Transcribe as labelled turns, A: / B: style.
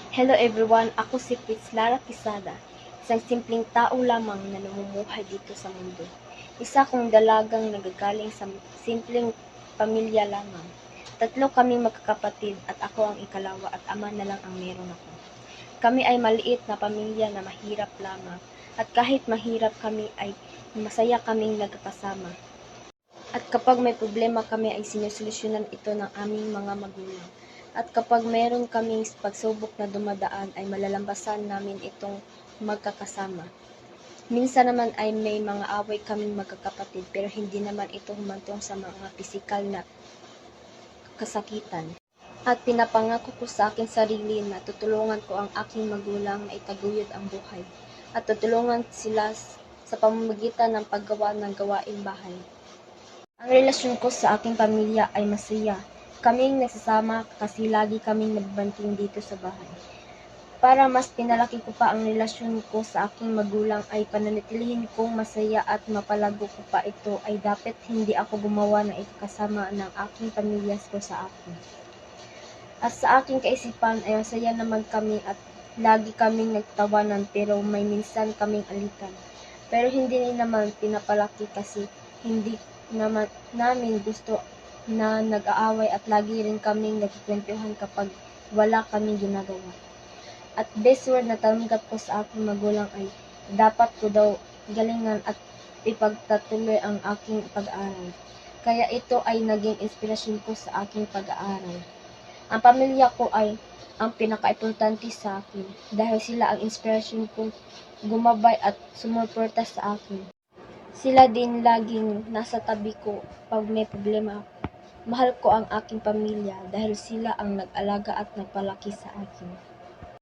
A: Hello everyone, ako si Fritz Lara Quezada, isang simpleng tao lamang na namumuhay dito sa mundo. Isa kong dalagang nagagaling sa simpleng pamilya lamang. Tatlo kaming magkakapatid at ako ang ikalawa at ama na lang ang meron ako. Kami ay maliit na pamilya na mahirap lamang at kahit mahirap kami ay masaya kaming nagkakasama. At kapag may problema kami ay sinusolusyonan ito ng aming mga magulang. At kapag meron kaming pagsubok na dumadaan ay malalampasan namin itong magkakasama. Minsan naman ay may mga away kaming magkakapatid pero hindi naman ito humantong sa mga pisikal na kasakitan. At pinapangako ko sa aking sarili na tutulungan ko ang aking magulang na itaguyod ang buhay. At tutulungan sila sa pamamagitan ng paggawa ng gawaing bahay. Ang relasyon ko sa aking pamilya ay masaya. Kaming nagsasama kasi lagi kaming nagbanting dito sa bahay. Para mas pinalaki ko pa ang relasyon ko sa aking magulang ay pananatilihin kong masaya at mapalago ko pa ito ay dapat hindi ako gumawa ng ikakasama ng aking pamilya ko sa akin. At sa aking kaisipan ay masaya naman kami at lagi kaming nagtawanan pero may minsan kaming alitan. Pero hindi naman pinapalaki kasi hindi namin gusto na nag-aaway at lagi rin kaming nagkikwentuhan kapag wala kaming ginagawa. At best word na tanggap ko sa aking magulang ay dapat ko daw galingan at ipagtatuloy ang aking pag-aaral. Kaya ito ay naging inspirasyon ko sa aking pag-aaral. Ang pamilya ko ay ang pinaka-importante sa akin dahil sila ang inspirasyon kong gumabay at sumuporta sa akin. Sila din laging nasa tabi ko pag may problema. Mahal ko ang aking pamilya dahil sila ang nag-alaga at nagpalaki sa akin.